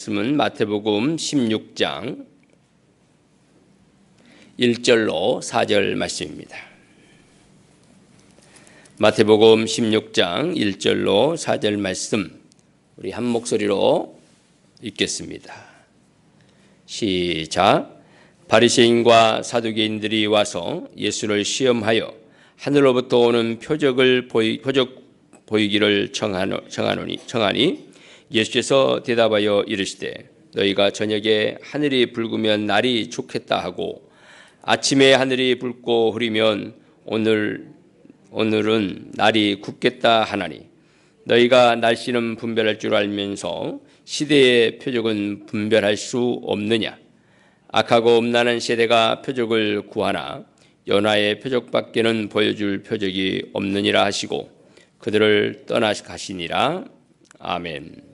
말씀은 마태복음 16장 1절로 4절 말씀입니다. 마태복음 16장 1절로 4절 말씀 우리 한 목소리로 읽겠습니다. 시작. 바리새인과 사두개인들이 와서 예수를 시험하여 하늘로부터 오는 표적 보이기를 청하니 예수께서 대답하여 이르시되 너희가 저녁에 하늘이 붉으면 날이 좋겠다 하고 아침에 하늘이 붉고 흐리면 오늘은 날이 굳겠다 하나니 너희가 날씨는 분별할 줄 알면서 시대의 표적은 분별할 수 없느냐. 악하고 음란한 세대가 표적을 구하나 연하의 표적밖에는 보여줄 표적이 없느니라 하시고 그들을 떠나가시니라. 아멘.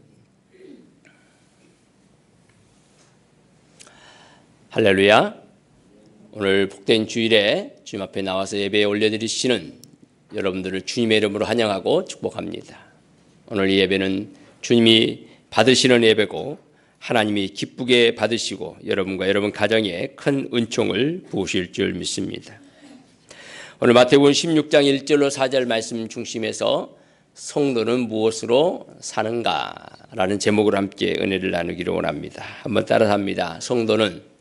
할렐루야. 오늘 복된 주일에 주님 앞에 나와서 예배에 올려드리시는 여러분들을 주님의 이름으로 환영하고 축복합니다. 오늘 이 예배는 주님이 받으시는 예배고 하나님이 기쁘게 받으시고 여러분과 여러분 가정에 큰 은총을 부으실 줄 믿습니다. 오늘 마태복음 16장 1절로 4절 말씀 중심에서 성도는 무엇으로 사는가라는 제목으로 함께 은혜를 나누기를 원합니다. 한번 따라서 합니다. 성도는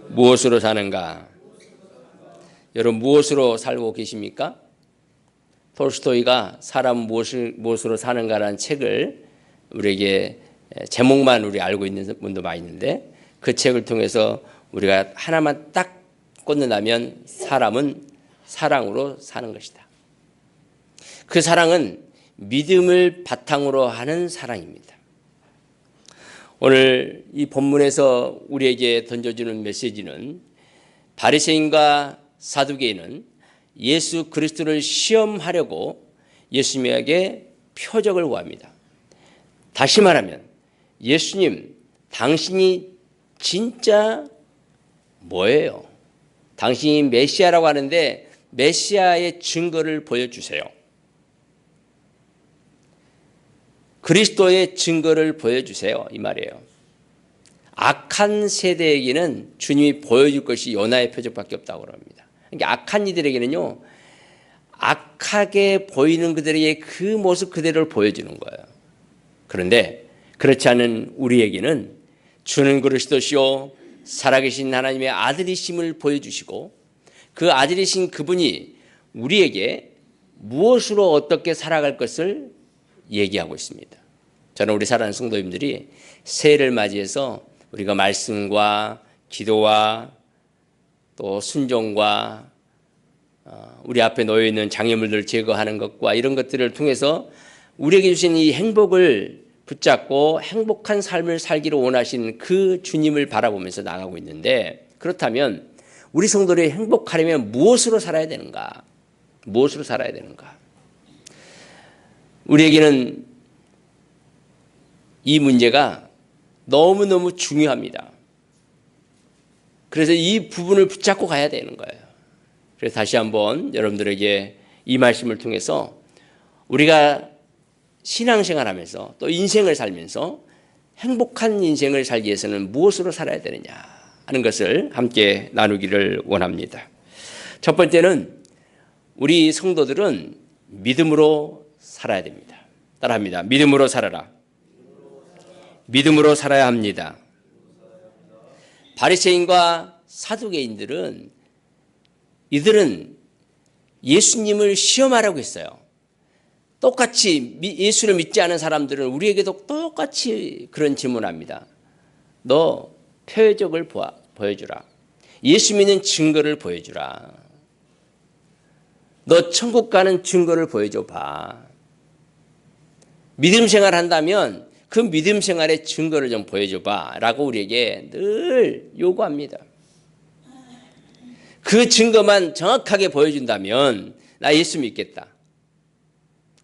무엇으로 사는가? 여러분 무엇으로 살고 계십니까? 톨스토이가 사람 무엇으로 사는가라는 책을 우리에게 제목만 우리 알고 있는 분도 많이 있는데 그 책을 통해서 우리가 하나만 딱 꽂는다면 사람은 사랑으로 사는 것이다. 그 사랑은 믿음을 바탕으로 하는 사랑입니다. 오늘 이 본문에서 우리에게 던져주는 메시지는 바리새인과 사두개인은 예수 그리스도를 시험하려고 예수님에게 표적을 구합니다. 다시 말하면 예수님, 당신이 진짜 뭐예요? 당신이 메시아라고 하는데 메시아의 증거를 보여주세요. 그리스도의 증거를 보여주세요. 이 말이에요. 악한 세대에게는 주님이 보여줄 것이 연하의 표적밖에 없다고 합니다. 그러니까 악한 이들에게는요, 악하게 보이는 그들에게 그 모습 그대로를 보여주는 거예요. 그런데 그렇지 않은 우리에게는 주는 그리스도시요 살아계신 하나님의 아들이심을 보여주시고 그 아들이신 그분이 우리에게 무엇으로 어떻게 살아갈 것을 얘기하고 있습니다. 저는 우리 사랑하는 성도님들이 새해를 맞이해서 우리가 말씀과 기도와 또 순종과 우리 앞에 놓여있는 장애물들을 제거하는 것과 이런 것들을 통해서 우리에게 주신 이 행복을 붙잡고 행복한 삶을 살기를 원하신 그 주님을 바라보면서 나가고 있는데 그렇다면 우리 성도들이 행복하려면 무엇으로 살아야 되는가? 무엇으로 살아야 되는가? 우리에게는 이 문제가 너무너무 중요합니다. 그래서 이 부분을 붙잡고 가야 되는 거예요. 그래서 다시 한번 여러분들에게 이 말씀을 통해서 우리가 신앙생활하면서 또 인생을 살면서 행복한 인생을 살기 위해서는 무엇으로 살아야 되느냐 하는 것을 함께 나누기를 원합니다. 첫 번째는 우리 성도들은 믿음으로 살아야 됩니다. 따라합니다. 믿음으로 살아라. 믿음으로 살아야 합니다. 바리새인과 사두개인들은 이들은 예수님을 시험하라고 했어요. 똑같이 예수를 믿지 않은 사람들은 우리에게도 똑같이 그런 질문합니다. 너 표적을 보여주라. 예수 믿는 증거를 보여주라. 너 천국 가는 증거를 보여줘봐. 믿음 생활 한다면 그 믿음 생활의 증거를 좀 보여줘봐 라고 우리에게 늘 요구합니다. 그 증거만 정확하게 보여준다면 나 예수 믿겠다.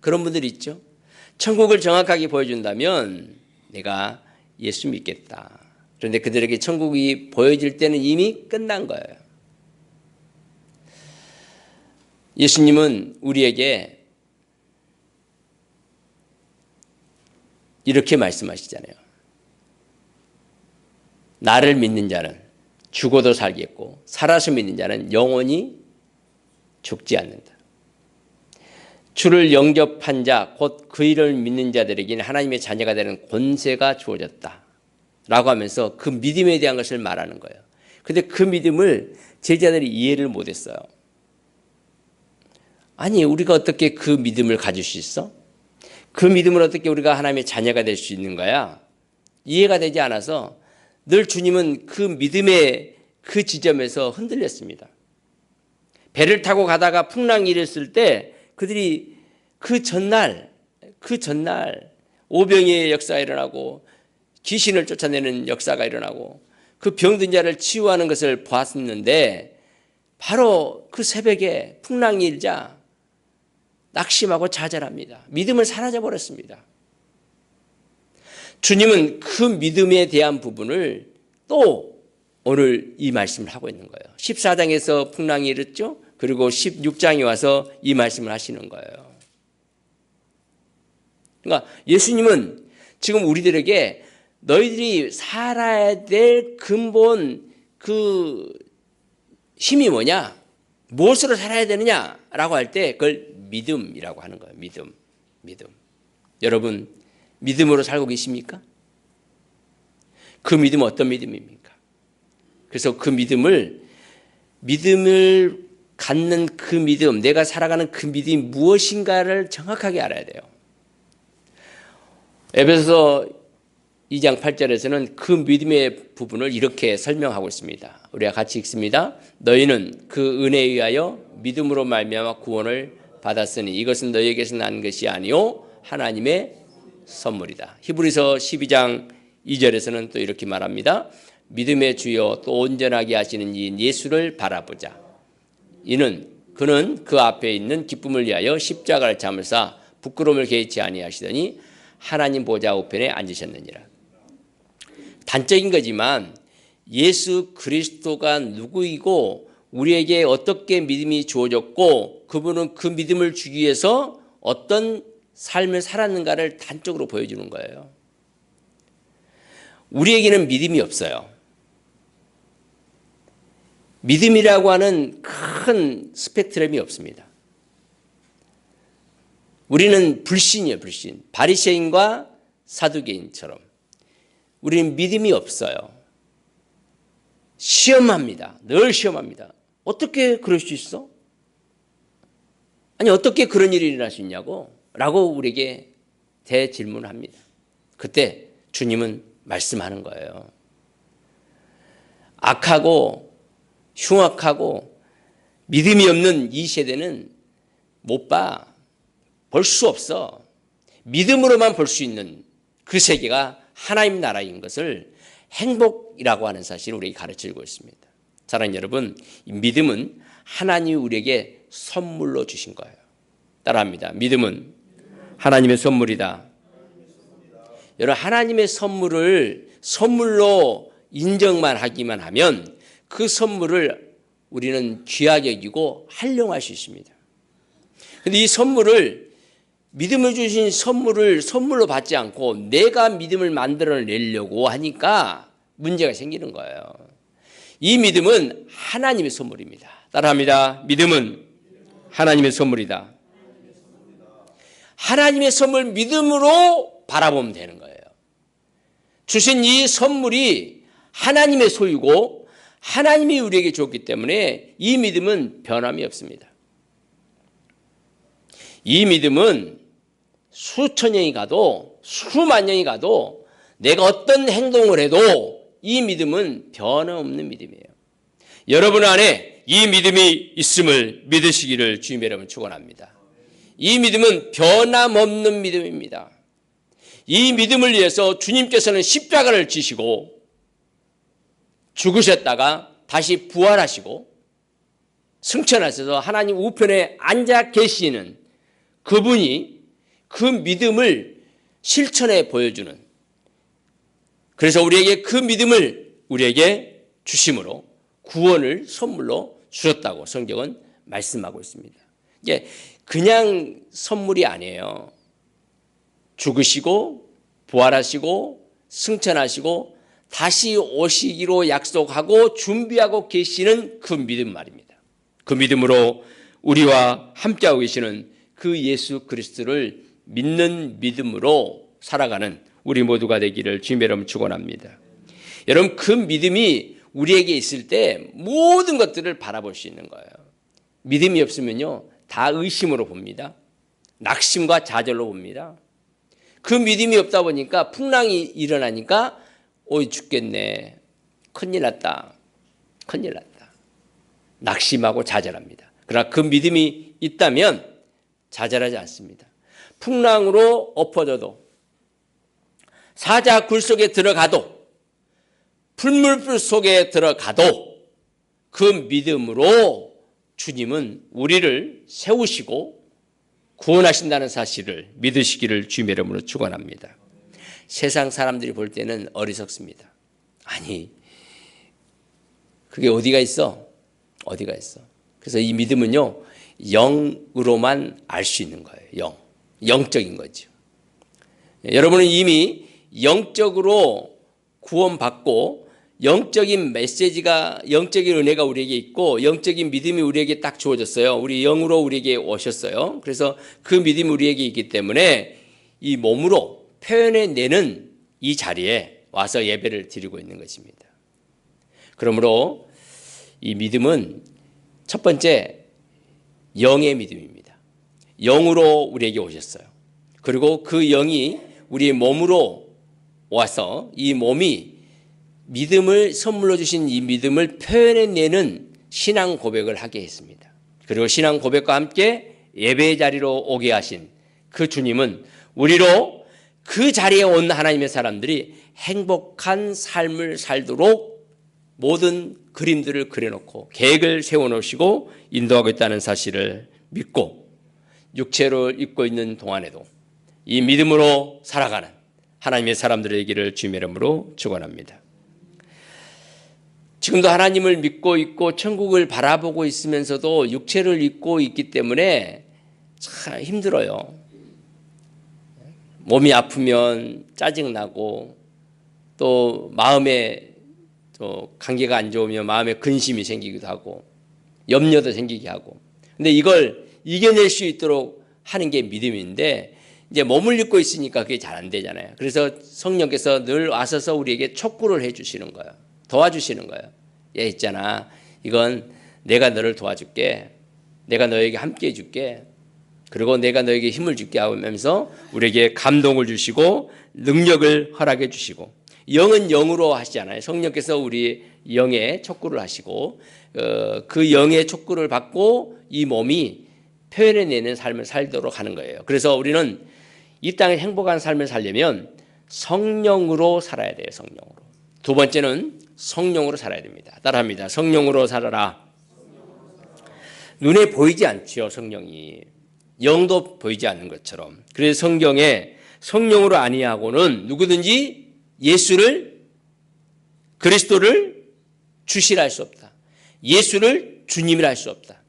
그런 분들이 있죠. 천국을 정확하게 보여준다면 내가 예수 믿겠다. 그런데 그들에게 천국이 보여질 때는 이미 끝난 거예요. 예수님은 우리에게 이렇게 말씀하시잖아요. 나를 믿는 자는 죽어도 살겠고 살아서 믿는 자는 영원히 죽지 않는다. 주를 영접한 자, 곧 그 이름을 믿는 자들에게는 하나님의 자녀가 되는 권세가 주어졌다 라고 하면서 그 믿음에 대한 것을 말하는 거예요. 그런데 그 믿음을 제자들이 이해를 못했어요. 아니, 우리가 어떻게 그 믿음을 가질 수 있어? 그 믿음을 어떻게 우리가 하나님의 자녀가 될 수 있는 거야? 이해가 되지 않아서 늘 주님은 그 믿음의 그 지점에서 흔들렸습니다. 배를 타고 가다가 풍랑이 일었을 때 그들이 그 전날 오병이의 역사가 일어나고 귀신을 쫓아내는 역사가 일어나고 그 병든 자를 치유하는 것을 보았는데 바로 그 새벽에 풍랑이 일자 낙심하고 좌절합니다. 믿음을 사라져버렸습니다. 주님은 그 믿음에 대한 부분을 또 오늘 이 말씀을 하고 있는 거예요. 14장에서 풍랑이 일었죠. 그리고 16장에 와서 이 말씀을 하시는 거예요. 그러니까 예수님은 지금 우리들에게 너희들이 살아야 될 근본 그 힘이 뭐냐? 무엇으로 살아야 되느냐라고 할 때 그걸 믿음이라고 하는 거예요. 믿음. 여러분 믿음으로 살고 계십니까? 그 믿음은 어떤 믿음입니까? 그래서 그 믿음을 갖는 그 믿음, 내가 살아가는 그 믿음이 무엇인가를 정확하게 알아야 돼요. 에베소서 2장 8절에서는 그 믿음의 부분을 이렇게 설명하고 있습니다. 우리가 같이 읽습니다. 너희는 그 은혜에 의하여 믿음으로 말미암아 구원을 받았으니 이것은 너희에게서 난 것이 아니요 하나님의 선물이다. 히브리서 12장 2절에서는 또 이렇게 말합니다. 믿음의 주여 또 온전하게 하시는 이인 예수를 바라보자. 그는 그 앞에 있는 기쁨을 위하여 십자가를 참으사 부끄러움을 개의치 아니하시더니 하나님 보좌 우편에 앉으셨느니라. 단적인 거지만 예수 그리스도가 누구이고 우리에게 어떻게 믿음이 주어졌고 그분은 그 믿음을 주기 위해서 어떤 삶을 살았는가를 단적으로 보여주는 거예요. 우리에게는 믿음이 없어요. 믿음이라고 하는 큰 스펙트럼이 없습니다. 우리는 불신이에요, 불신. 바리새인과 사두개인처럼. 우리는 믿음이 없어요. 시험합니다. 늘 시험합니다. 어떻게 그럴 수 있어? 아니, 어떻게 그런 일이 일어날 수 있냐고? 라고 우리에게 대질문을 합니다. 그때 주님은 말씀하는 거예요. 악하고 흉악하고 믿음이 없는 이 세대는 못 봐. 볼 수 없어. 믿음으로만 볼 수 있는 그 세계가 하나님 나라인 것을 행복이라고 하는 사실을 우리에게 가르쳐주고 있습니다. 사랑하는 여러분, 이 믿음은 하나님이 우리에게 선물로 주신 거예요. 따라합니다. 믿음은 하나님의 선물이다. 여러분, 하나님의 선물을 선물로 인정만 하기만 하면 그 선물을 우리는 귀하게 여기고 활용할 수 있습니다. 그런데 이 선물을 믿음을 주신 선물을 선물로 받지 않고 내가 믿음을 만들어내려고 하니까 문제가 생기는 거예요. 이 믿음은 하나님의 선물입니다. 따라합니다. 믿음은 하나님의 선물이다. 하나님의 선물 믿음으로 바라보면 되는 거예요. 주신 이 선물이 하나님의 소유고 하나님이 우리에게 줬기 때문에 이 믿음은 변함이 없습니다. 이 믿음은 수천 년이 가도 수만 년이 가도 내가 어떤 행동을 해도 이 믿음은 변함없는 믿음이에요. 여러분 안에 이 믿음이 있음을 믿으시기를 주님의 이름으로 축원합니다. 이 믿음은 변함없는 믿음입니다. 이 믿음을 위해서 주님께서는 십자가를 지시고 죽으셨다가 다시 부활하시고 승천하셔서 하나님 우편에 앉아 계시는 그분이 그 믿음을 실천해 보여주는, 그래서 우리에게 그 믿음을 우리에게 주심으로 구원을 선물로 주셨다고 성경은 말씀하고 있습니다. 이게 그냥 선물이 아니에요. 죽으시고 부활하시고 승천하시고 다시 오시기로 약속하고 준비하고 계시는 그 믿음 말입니다. 그 믿음으로 우리와 함께하고 계시는 그 예수 그리스도를 믿는 믿음으로 살아가는 우리 모두가 되기를 주님의 이름으로 축원합니다. 여러분, 그 믿음이 우리에게 있을 때 모든 것들을 바라볼 수 있는 거예요. 믿음이 없으면요, 다 의심으로 봅니다. 낙심과 좌절로 봅니다. 그 믿음이 없다 보니까 풍랑이 일어나니까 오이 죽겠네, 큰일 났다, 큰일 났다, 낙심하고 좌절합니다. 그러나 그 믿음이 있다면 좌절하지 않습니다. 풍랑으로 엎어져도, 사자굴 속에 들어가도, 풀물불 속에 들어가도 그 믿음으로 주님은 우리를 세우시고 구원하신다는 사실을 믿으시기를 주님의 이름으로 축원합니다. 세상 사람들이 볼 때는 어리석습니다. 아니, 그게 어디가 있어? 어디가 있어? 그래서 이 믿음은요, 영으로만 알 수 있는 거예요. 영적인 거죠. 여러분은 이미 영적으로 구원받고 영적인 메시지가, 영적인 은혜가 우리에게 있고 영적인 믿음이 우리에게 딱 주어졌어요. 우리 영으로 우리에게 오셨어요. 그래서 그 믿음이 우리에게 있기 때문에 이 몸으로 표현해내는 이 자리에 와서 예배를 드리고 있는 것입니다. 그러므로 이 믿음은 첫 번째 영의 믿음입니다. 영으로 우리에게 오셨어요. 그리고 그 영이 우리의 몸으로 와서 이 몸이 믿음을 선물로 주신 이 믿음을 표현해내는 신앙 고백을 하게 했습니다. 그리고 신앙 고백과 함께 예배의 자리로 오게 하신 그 주님은 우리로 그 자리에 온 하나님의 사람들이 행복한 삶을 살도록 모든 그림들을 그려놓고 계획을 세워놓으시고 인도하고 있다는 사실을 믿고 육체로 입고 있는 동안에도 이 믿음으로 살아가는 하나님의 사람들에게를 주님의 이름으로 축원합니다. 지금도 하나님을 믿고 있고 천국을 바라보고 있으면서도 육체를 입고 있기 때문에 참 힘들어요. 몸이 아프면 짜증나고 또 마음에 또 관계가 안 좋으면 마음에 근심이 생기기도 하고 염려도 생기게 하고, 근데 이걸 이겨낼 수 있도록 하는 게 믿음인데 이제 몸을 입고 있으니까 그게 잘 안 되잖아요. 그래서 성령께서 늘 와서서 우리에게 촉구를 해 주시는 거예요. 도와주시는 거예요. 얘 있잖아, 이건 내가 너를 도와줄게, 내가 너에게 함께 해줄게, 그리고 내가 너에게 힘을 줄게 하면서 우리에게 감동을 주시고 능력을 허락해 주시고, 영은 영으로 하시잖아요. 성령께서 우리 영에 촉구를 하시고 그 영의 촉구를 받고 이 몸이 표현해내는 삶을 살도록 하는 거예요. 그래서 우리는 이 땅에 행복한 삶을 살려면 성령으로 살아야 돼요. 성령으로. 두 번째는 성령으로 살아야 됩니다. 따라합니다. 성령으로 살아라. 눈에 보이지 않죠, 성령이. 영도 보이지 않는 것처럼. 그래서 성경에 성령으로 아니하고는 누구든지 예수를, 그리스도를 주시라 할 수 없다. 예수를 주님이라 할 수 없다.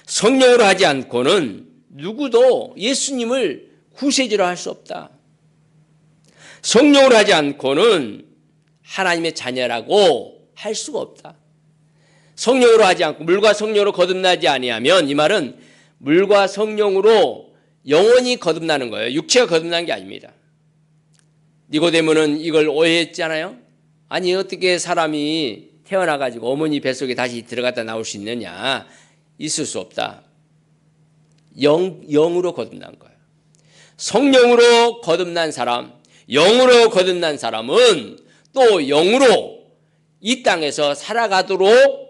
성령으로 하지 않고는 누구도 예수님을 구세주라 할 수 없다. 성령으로 하지 않고는 하나님의 자녀라고 할 수가 없다. 성령으로 하지 않고 물과 성령으로 거듭나지 아니하면, 이 말은 물과 성령으로 영혼이 거듭나는 거예요. 육체가 거듭나는 게 아닙니다. 니고데모는 이걸 오해했잖아요. 아니, 어떻게 사람이 태어나가지고 어머니 뱃속에 다시 들어갔다 나올 수 있느냐. 있을 수 없다. 영으로 거듭난 거예요. 성령으로 거듭난 사람, 영으로 거듭난 사람은 또 영으로 이 땅에서 살아가도록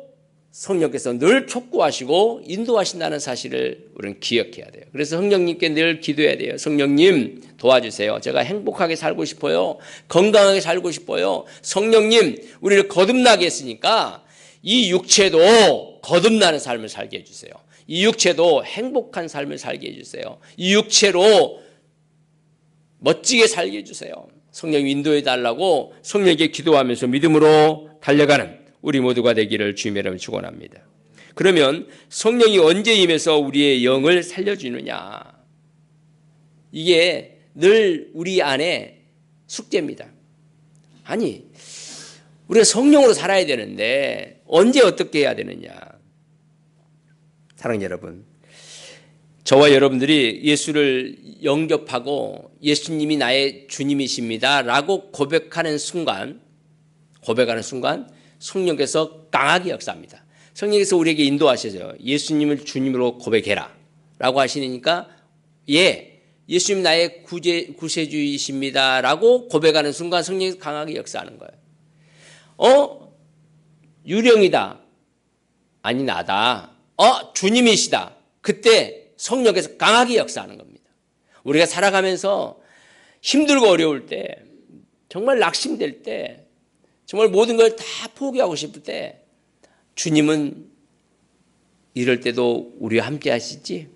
성령께서 늘 촉구하시고 인도하신다는 사실을 우리는 기억해야 돼요. 그래서 성령님께 늘 기도해야 돼요. 성령님 도와주세요. 제가 행복하게 살고 싶어요. 건강하게 살고 싶어요. 성령님, 우리를 거듭나게 했으니까 이 육체도 거듭나는 삶을 살게 해주세요. 이 육체도 행복한 삶을 살게 해주세요. 이 육체로 멋지게 살게 해주세요. 성령이 인도해 달라고 성령에게 기도하면서 믿음으로 달려가는 우리 모두가 되기를 주님의 이름으로 축원합니다. 그러면 성령이 언제 임해서 우리의 영을 살려주느냐? 이게 늘 우리 안에 숙제입니다. 아니, 우리가 성령으로 살아야 되는데 언제 어떻게 해야 되느냐. 사랑하는 여러분, 저와 여러분들이 예수를 영접하고 예수님이 나의 주님이십니다 라고 고백하는 순간 성령께서 강하게 역사합니다. 성령께서 우리에게 인도하셔서 예수님을 주님으로 고백해라 라고 하시니까 예수님 나의 구세주이십니다 라고 고백하는 순간 성령이 강하게 역사하는 거예요. 유령이다. 아니 나다. 주님이시다. 그때 성령께서 강하게 역사하는 겁니다. 우리가 살아가면서 힘들고 어려울 때, 정말 낙심될 때, 정말 모든 걸 다 포기하고 싶을 때 주님은 이럴 때도 우리와 함께 하시지?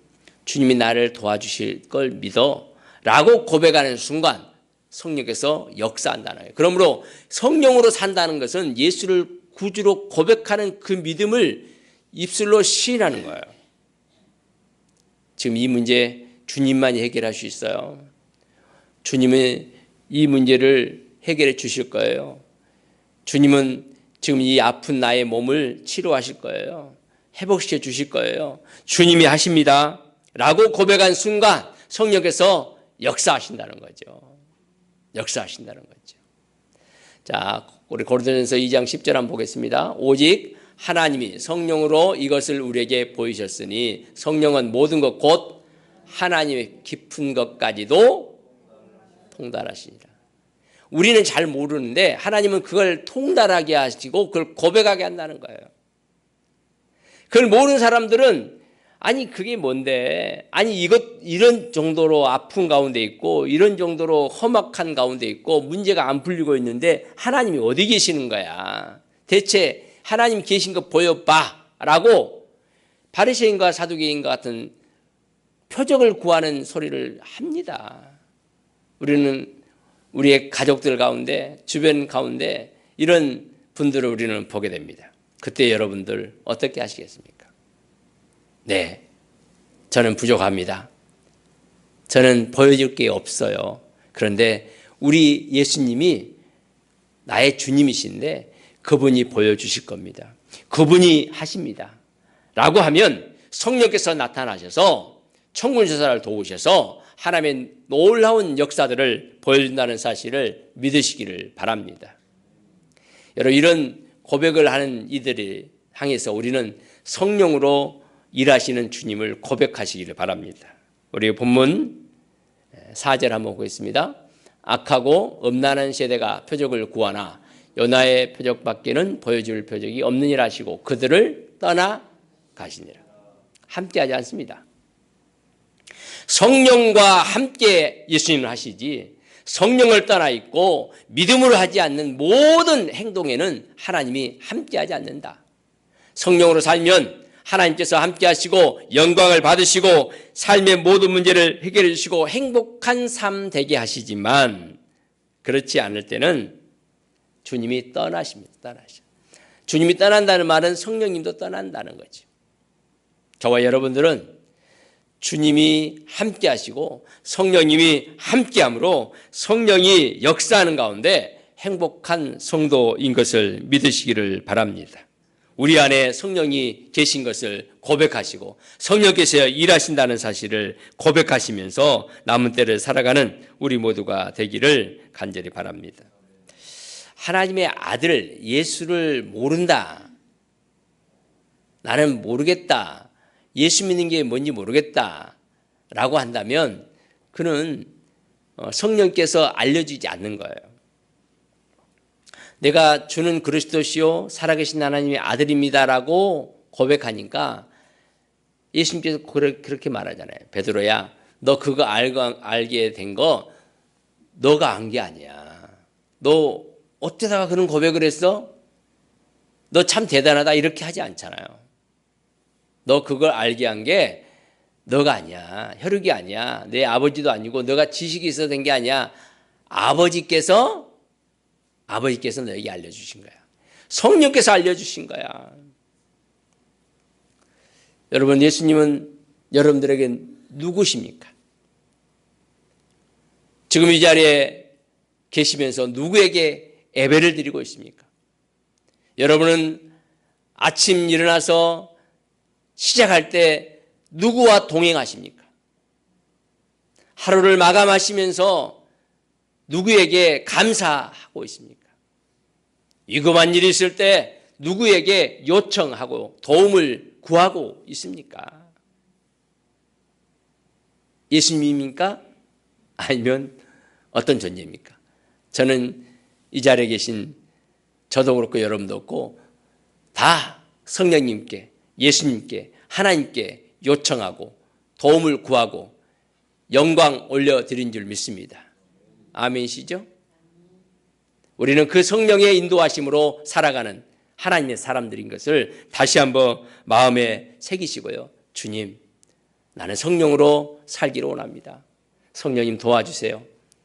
주님이 나를 도와주실 걸 믿어 라고 고백하는 순간 성령께서 역사한다는 거예요. 그러므로 성령으로 산다는 것은 예수를 구주로 고백하는 그 믿음을 입술로 시인하는 거예요. 지금 이 문제 주님만이 해결할 수 있어요. 주님은 이 문제를 해결해 주실 거예요. 주님은 지금 이 아픈 나의 몸을 치료하실 거예요. 회복시켜 주실 거예요. 주님이 하십니다 라고 고백한 순간 성령께서 역사하신다는 거죠. 역사하신다는 거죠. 자, 우리 고린도전서 2장 10절 한번 보겠습니다. 오직 하나님이 성령으로 이것을 우리에게 보이셨으니 성령은 모든 것 곧 하나님의 깊은 것까지도 통달하시니라. 우리는 잘 모르는데 하나님은 그걸 통달하게 하시고 그걸 고백하게 한다는 거예요. 그걸 모르는 사람들은 아니 그게 뭔데? 아니 이런 정도로 아픈 가운데 있고 이런 정도로 험악한 가운데 있고 문제가 안 풀리고 있는데 하나님이 어디 계시는 거야? 대체 하나님 계신 거 보여봐 라고 바리새인과 사두개인과 같은 표적을 구하는 소리를 합니다. 우리는 우리의 가족들 가운데 주변 가운데 이런 분들을 우리는 보게 됩니다. 그때 여러분들 어떻게 하시겠습니까? 네, 저는 부족합니다. 저는 보여줄 게 없어요. 그런데 우리 예수님이 나의 주님이신데 그분이 보여주실 겁니다. 그분이 하십니다. 라고 하면 성령께서 나타나셔서 천군천사를 도우셔서 하나님의 놀라운 역사들을 보여준다는 사실을 믿으시기를 바랍니다. 여러분, 이런 고백을 하는 이들을 향해서 우리는 성령으로 일하시는 주님을 고백하시기를 바랍니다. 우리 본문 4절 한번 보겠습니다. 악하고 음란한 세대가 표적을 구하나 요나의 표적밖에는 보여줄 표적이 없느니라 하시고 그들을 떠나 가시니라. 함께하지 않습니다. 성령과 함께 예수님을 하시지 성령을 떠나 있고 믿음으로 하지 않는 모든 행동에는 하나님이 함께하지 않는다. 성령으로 살면 하나님께서 함께 하시고 영광을 받으시고 삶의 모든 문제를 해결해 주시고 행복한 삶 되게 하시지만 그렇지 않을 때는 주님이 떠나십니다. 주님이 떠난다는 말은 성령님도 떠난다는 거죠. 저와 여러분들은 주님이 함께 하시고 성령님이 함께 함으로 성령이 역사하는 가운데 행복한 성도인 것을 믿으시기를 바랍니다. 우리 안에 성령이 계신 것을 고백하시고 성령께서 일하신다는 사실을 고백하시면서 남은 때를 살아가는 우리 모두가 되기를 간절히 바랍니다. 하나님의 아들 예수를 모른다. 나는 모르겠다. 예수 믿는 게 뭔지 모르겠다. 라고 한다면 그는 성령께서 알려주지 않는 거예요. 내가 주는 그리스도시요 살아계신 하나님의 아들입니다라고 고백하니까 예수님께서 그렇게 말하잖아요. 베드로야, 너 그거 알게 된 거 너가 안 게 아니야. 너 어쩌다가 그런 고백을 했어? 너 참 대단하다 이렇게 하지 않잖아요. 너 그걸 알게 한 게 너가 아니야. 혈육이 아니야. 내 아버지도 아니고 너가 지식이 있어서 된 게 아니야. 아버지께서 너에게 알려주신 거야. 성령께서 알려주신 거야. 여러분, 예수님은 여러분들에게 누구십니까? 지금 이 자리에 계시면서 누구에게 예배를 드리고 있습니까? 여러분은 아침 일어나서 시작할 때 누구와 동행하십니까? 하루를 마감하시면서 누구에게 감사하고 있습니까? 위급한 일이 있을 때 누구에게 요청하고 도움을 구하고 있습니까? 예수님입니까? 아니면 어떤 존재입니까? 저는 이 자리에 계신 저도 그렇고 여러분도 그렇고 다 성령님께, 예수님께, 하나님께 요청하고 도움을 구하고 영광 올려드린 줄 믿습니다. 아멘이시죠? 우리는 그 성령의 인도하심으로 살아가는 하나님의 사람들인 것을 다시 한번 마음에 새기시고요. 주님, 나는 성령으로 살기를 원합니다. 성령님 도와주세요.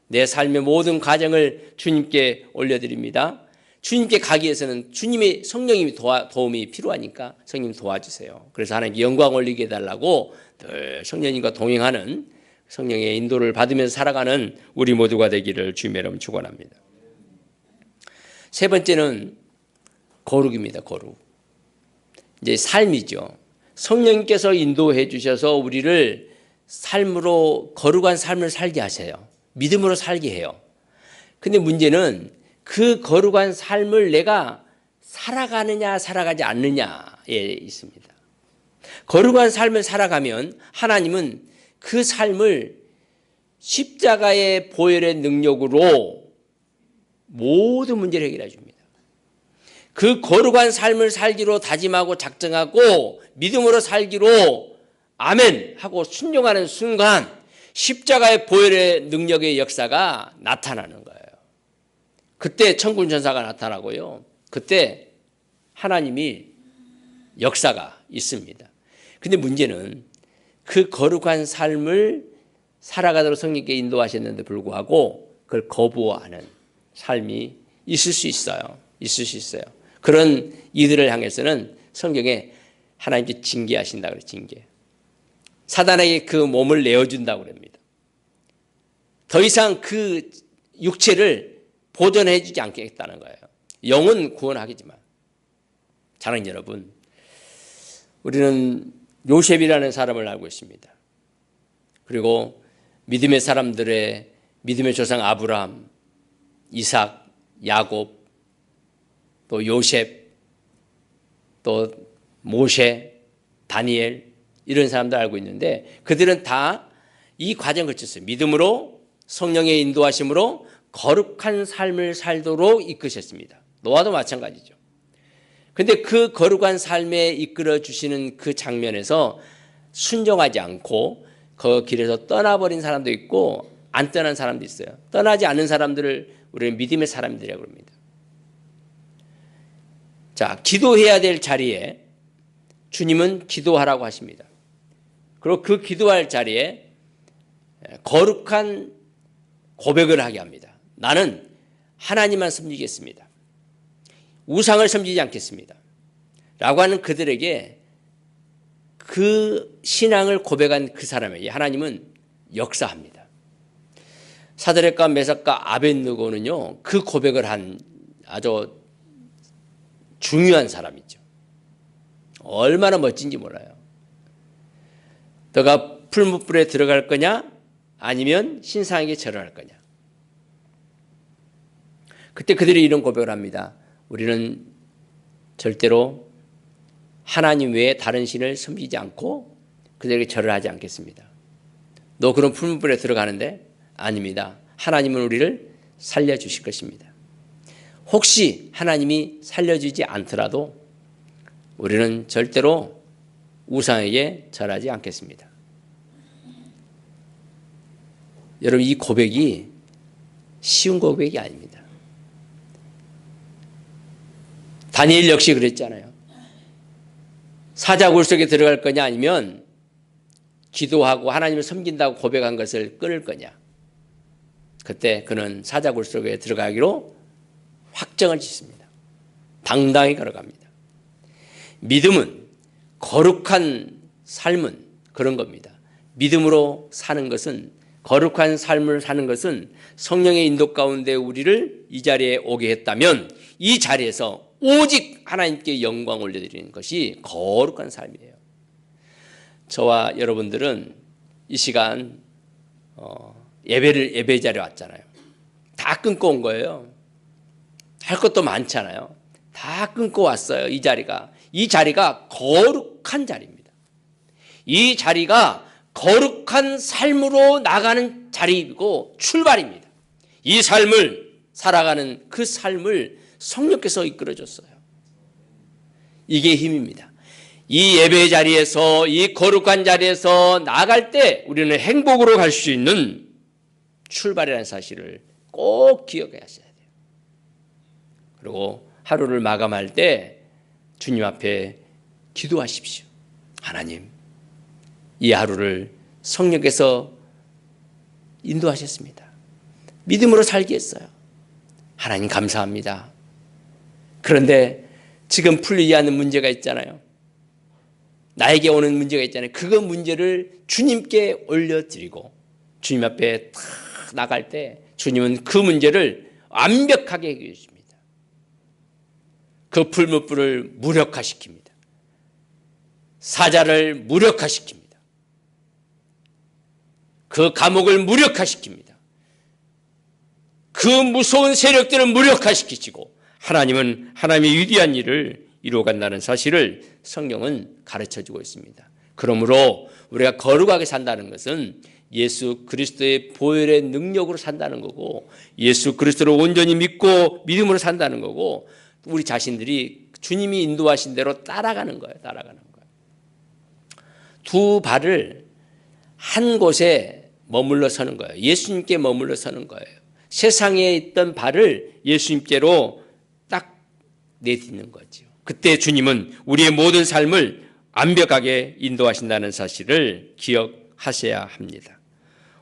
내 삶의 모든 과정을 주님께 올려드립니다. 주님께 가기 위해서는 주님의 성령님의 도움이 필요하니까 성령님 도와주세요. 그래서 하나님께 영광 올리게 해달라고 늘 성령님과 동행하는 성령의 인도를 받으면서 살아가는 우리 모두가 되기를 주님의 이름으로 축원합니다. 세 번째는 거룩입니다. 거룩. 이제 삶이죠. 성령님께서 인도해 주셔서 우리를 삶으로 거룩한 삶을 살게 하세요. 믿음으로 살게 해요. 근데 문제는 그 거룩한 삶을 내가 살아가느냐 살아가지 않느냐에 있습니다. 거룩한 삶을 살아가면 하나님은 그 삶을 십자가의 보혈의 능력으로 모든 문제를 해결해 줍니다. 그 거룩한 삶을 살기로 다짐하고 작정하고 믿음으로 살기로 아멘 하고 순종하는 순간 십자가의 보혈의 능력의 역사가 나타나는 거예요. 그때 천군 천사가 나타나고요. 그때 하나님이 역사가 있습니다. 근데 문제는 그 거룩한 삶을 살아가도록 성령께 인도하셨는데 불구하고 그걸 거부하는 삶이 있을 수 있어요. 있을 수 있어요. 그런 이들을 향해서는 성경에 하나님께 징계하신다고 그래요. 징계. 사단에게 그 몸을 내어준다고 그럽니다. 더 이상 그 육체를 보존해 주지 않겠다는 거예요. 영은 구원하겠지만. 사랑하는 여러분, 우리는 요셉이라는 사람을 알고 있습니다. 그리고 믿음의 사람들의 믿음의 조상 아브라함, 이삭, 야곱, 또 요셉, 또 모세, 다니엘 이런 사람들 알고 있는데 그들은 다 이 과정을 거쳤어요. 믿음으로 성령의 인도하심으로 거룩한 삶을 살도록 이끄셨습니다. 노아도 마찬가지죠. 그런데 그 거룩한 삶에 이끌어 주시는 그 장면에서 순종하지 않고 그 길에서 떠나버린 사람도 있고 안 떠난 사람도 있어요. 떠나지 않는 사람들을 우리는 믿음의 사람들이라고 합니다. 자, 기도해야 될 자리에 주님은 기도하라고 하십니다. 그리고 그 기도할 자리에 거룩한 고백을 하게 합니다. 나는 하나님만 섬기겠습니다. 우상을 섬기지 않겠습니다. 라고 하는 그들에게 그 신앙을 고백한 그 사람에게 하나님은 역사합니다. 사드락과 메삭과 아벳느고는요, 그 고백을 한 아주 중요한 사람이죠. 얼마나 멋진지 몰라요. 너가 풀무불에 들어갈 거냐? 아니면 신상에게 절할 거냐? 그때 그들이 이런 고백을 합니다. 우리는 절대로 하나님 외에 다른 신을 섬기지 않고 그들에게 절을 하지 않겠습니다. 너 그럼 풀무불에 들어가는데? 아닙니다. 하나님은 우리를 살려주실 것입니다. 혹시 하나님이 살려주지 않더라도 우리는 절대로 우상에게 절하지 않겠습니다. 여러분, 이 고백이 쉬운 고백이 아닙니다. 다니엘 역시 그랬잖아요. 사자굴 속에 들어갈 거냐 아니면 기도하고 하나님을 섬긴다고 고백한 것을 끊을 거냐. 그때 그는 사자굴 속에 들어가기로 확정을 짓습니다. 당당히 걸어갑니다. 믿음은, 거룩한 삶은 그런 겁니다. 믿음으로 사는 것은, 거룩한 삶을 사는 것은 성령의 인도 가운데 우리를 이 자리에 오게 했다면 이 자리에서 오직 하나님께 영광 올려드리는 것이 거룩한 삶이에요. 저와 여러분들은 이 시간 예배 자리에 왔잖아요. 다 끊고 온 거예요. 할 것도 많잖아요. 다 끊고 왔어요. 이 자리가 거룩한 자리입니다. 이 자리가 거룩한 삶으로 나가는 자리이고 출발입니다. 이 삶을 살아가는 그 삶을 성령께서 이끌어줬어요. 이게 힘입니다. 이 예배 자리에서, 이 거룩한 자리에서 나갈 때 우리는 행복으로 갈 수 있는 출발이라는 사실을 꼭 기억해야 하셔야 돼요. 그리고 하루를 마감할 때 주님 앞에 기도하십시오. 하나님, 이 하루를 성령께서 인도하셨습니다. 믿음으로 살게 했어요. 하나님 감사합니다. 그런데 지금 풀리지 않는 문제가 있잖아요. 나에게 오는 문제가 있잖아요. 그 문제를 주님께 올려드리고 주님 앞에 탁 나갈 때 주님은 그 문제를 완벽하게 해결해 주십니다. 그 풀무불을 무력화시킵니다. 사자를 무력화시킵니다. 그 감옥을 무력화시킵니다. 그 무서운 세력들을 무력화시키시고 하나님은 하나님의 위대한 일을 이루어간다는 사실을 성경은 가르쳐주고 있습니다. 그러므로 우리가 거룩하게 산다는 것은 예수 그리스도의 보혈의 능력으로 산다는 거고 예수 그리스도를 온전히 믿고 믿음으로 산다는 거고 우리 자신들이 주님이 인도하신 대로 따라가는 거예요. 두 발을 한 곳에 머물러 서는 거예요. 예수님께 머물러 서는 거예요. 세상에 있던 발을 예수님께로 딱 내딛는 거죠. 그때 주님은 우리의 모든 삶을 완벽하게 인도하신다는 사실을 기억하셔야 합니다.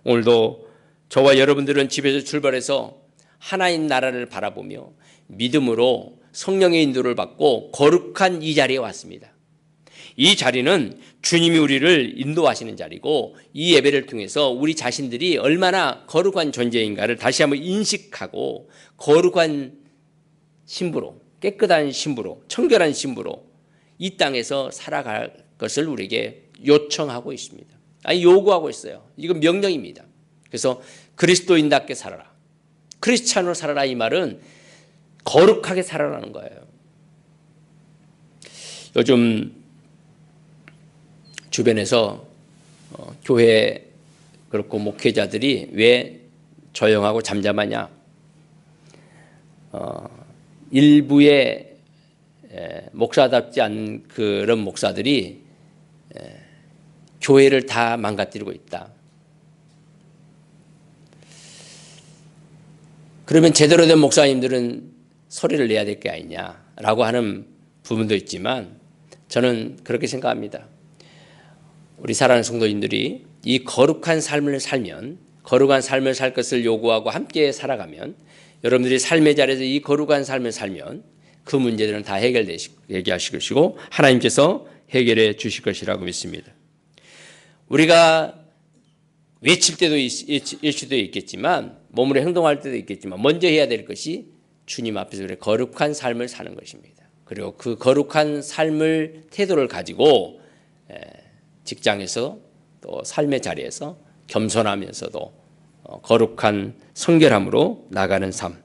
오늘도 저와 여러분들은 집에서 출발해서 하나님 나라를 바라보며 믿음으로 성령의 인도를 받고 거룩한 이 자리에 왔습니다. 이 자리는 주님이 우리를 인도하시는 자리고 이 예배를 통해서 우리 자신들이 얼마나 거룩한 존재인가를 다시 한번 인식하고 거룩한 신부로, 깨끗한 신부로, 청결한 신부로 이 땅에서 살아갈 것을 우리에게 요청하고 있습니다. 아니 요구하고 있어요. 이건 명령입니다. 그래서 그리스도인답게 살아라. 크리스찬으로 살아라 이 말은 거룩하게 살아라는 거예요. 요즘 주변에서 교회 그렇고 목회자들이 왜 조용하고 잠잠하냐. 일부의 목사답지 않은 그런 목사들이 교회를 다 망가뜨리고 있다. 그러면 제대로 된 목사님들은 소리를 내야 될 게 아니냐라고 하는 부분도 있지만 저는 그렇게 생각합니다. 우리 사랑하는 성도님들이 이 거룩한 삶을 살면 거룩한 삶을 살 것을 요구하고 함께 살아가면 여러분들이 삶의 자리에서 이 거룩한 삶을 살면 그 문제들은 다 해결하실 것이고 하나님께서 해결해 주실 것이라고 믿습니다. 우리가 외칠 때도 일 수도 있겠지만 몸으로 행동할 때도 있겠지만 먼저 해야 될 것이 주님 앞에서 거룩한 삶을 사는 것입니다. 그리고 그 거룩한 삶을 태도를 가지고 직장에서 또 삶의 자리에서 겸손하면서도 거룩한 성결함으로 나가는 삶.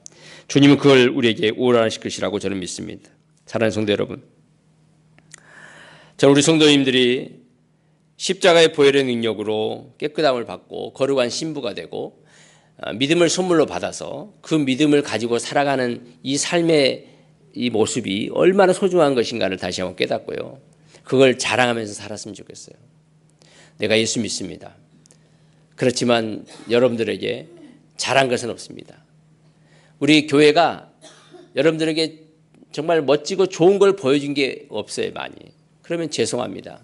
주님은 그걸 우리에게 원하실 것이라고 저는 믿습니다. 사랑하는 성도 여러분, 저는 우리 성도님들이 십자가의 보혈의 능력으로 깨끗함을 받고 거룩한 신부가 되고 믿음을 선물로 받아서 그 믿음을 가지고 살아가는 이 삶의 이 모습이 얼마나 소중한 것인가를 다시 한번 깨닫고요. 그걸 자랑하면서 살았으면 좋겠어요. 내가 예수 믿습니다. 그렇지만 여러분들에게 잘한 것은 없습니다. 우리 교회가 여러분들에게 정말 멋지고 좋은 걸 보여준 게 없어요, 많이. 그러면 죄송합니다.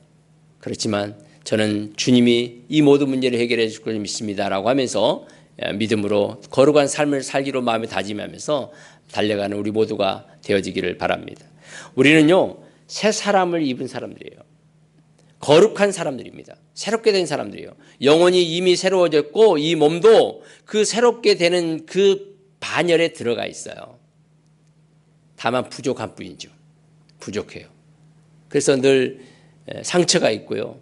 그렇지만 저는 주님이 이 모든 문제를 해결해 줄 것을 믿습니다라고 하면서 믿음으로 거룩한 삶을 살기로 마음에 다짐하면서 달려가는 우리 모두가 되어지기를 바랍니다. 우리는요, 새 사람을 입은 사람들이에요. 거룩한 사람들입니다. 새롭게 된 사람들이에요. 영혼이 이미 새로워졌고 이 몸도 그 새롭게 되는 그 반열에 들어가 있어요. 다만 부족한 뿐이죠. 부족해요. 그래서 늘 상처가 있고요.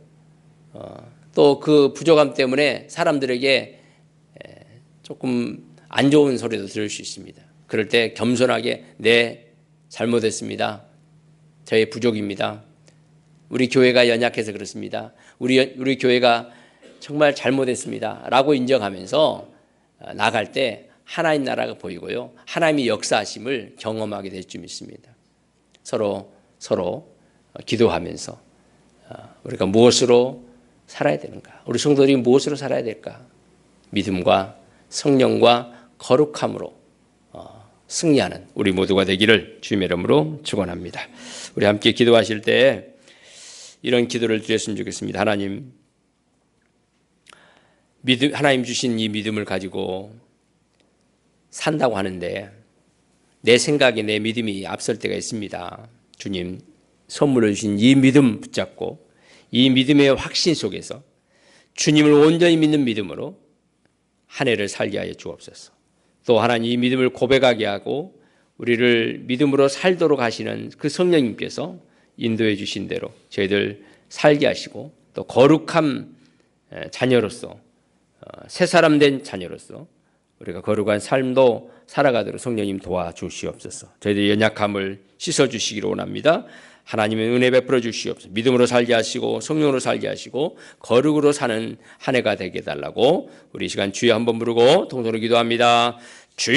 또 그 부족함 때문에 사람들에게 조금 안 좋은 소리도 들을 수 있습니다. 그럴 때 겸손하게 네, 잘못했습니다. 저의 부족입니다. 우리 교회가 연약해서 그렇습니다. 우리 교회가 정말 잘못했습니다. 라고 인정하면서 나갈 때 하나님 나라가 보이고요. 하나님의 역사하심을 경험하게 될 줄 믿습니다. 서로 기도하면서 우리가 무엇으로 살아야 되는가? 우리 성도들이 무엇으로 살아야 될까? 믿음과 성령과 거룩함으로 승리하는 우리 모두가 되기를 주님의 이름으로 축원합니다. 우리 함께 기도하실 때 이런 기도를 드렸으면 좋겠습니다. 하나님 주신 이 믿음을 가지고 산다고 하는데 내 생각에 내 믿음이 앞설 때가 있습니다. 주님 선물로 주신 이 믿음 붙잡고 이 믿음의 확신 속에서 주님을 온전히 믿는 믿음으로 한 해를 살게 하여 주옵소서. 또 하나님 이 믿음을 고백하게 하고 우리를 믿음으로 살도록 하시는 그 성령님께서 인도해 주신 대로 저희들 살게 하시고 또 거룩한 자녀로서 새 사람 된 자녀로서 우리가 거룩한 삶도 살아가도록 성령님 도와주시옵소서. 저희들의 연약함을 씻어주시기를 원합니다. 하나님의 은혜 베풀어 주시옵소서. 믿음으로 살게 하시고 성령으로 살게 하시고 거룩으로 사는 한 해가 되게 해달라고 우리 시간 주여 한번 부르고 통성으로 기도합니다. 주여!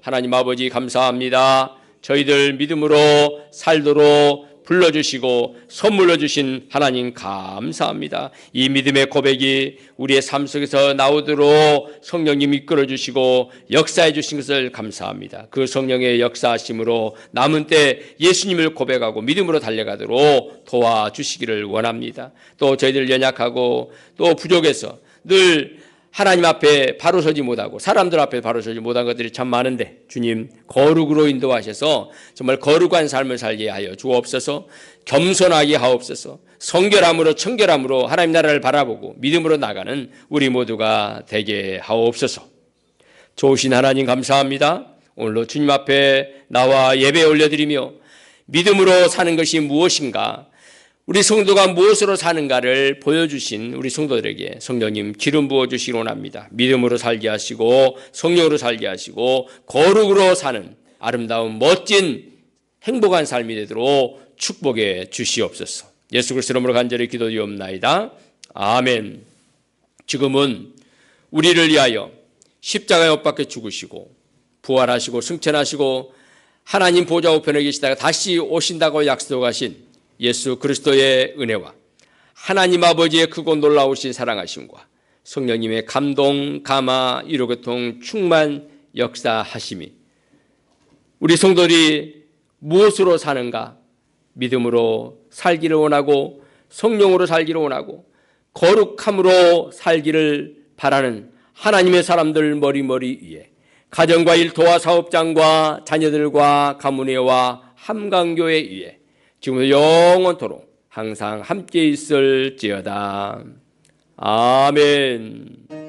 하나님 아버지 감사합니다. 저희들 믿음으로 살도록 불러주시고 선물로 주신 하나님 감사합니다. 이 믿음의 고백이 우리의 삶 속에서 나오도록 성령님 이끌어 주시고 역사해 주신 것을 감사합니다. 그 성령의 역사하심으로 남은 때 예수님을 고백하고 믿음으로 달려가도록 도와주시기를 원합니다. 또 저희들 연약하고 또 부족해서 늘 하나님 앞에 바로 서지 못하고 사람들 앞에 바로 서지 못한 것들이 참 많은데 주님 거룩으로 인도하셔서 정말 거룩한 삶을 살게 하여 주옵소서. 겸손하게 하옵소서. 성결함으로 청결함으로 하나님 나라를 바라보고 믿음으로 나가는 우리 모두가 되게 하옵소서. 좋으신 하나님 감사합니다. 오늘도 주님 앞에 나와 예배 올려드리며 믿음으로 사는 것이 무엇인가, 우리 성도가 무엇으로 사는가를 보여주신 우리 성도들에게 성령님 기름 부어주시기 원합니다. 믿음으로 살게 하시고 성령으로 살게 하시고 거룩으로 사는 아름다운 멋진 행복한 삶이 되도록 축복해 주시옵소서. 예수 그리스도 이름으로 간절히 기도드리옵나이다. 아멘. 지금은 우리를 위하여 십자가에 못 박혀 죽으시고 부활하시고 승천하시고 하나님 보좌 우편에 계시다가 다시 오신다고 약속하신 예수 그리스도의 은혜와 하나님 아버지의 크고 놀라우신 사랑하심과 성령님의 감동, 감화, 위로교통, 충만 역사하심이 우리 성도들이 무엇으로 사는가? 믿음으로 살기를 원하고 성령으로 살기를 원하고 거룩함으로 살기를 바라는 하나님의 사람들 머리머리 위에 가정과 일터와 사업장과 자녀들과 가문회와 함강교회 위에 지금도 영원토록 항상 함께 있을지어다. 아멘.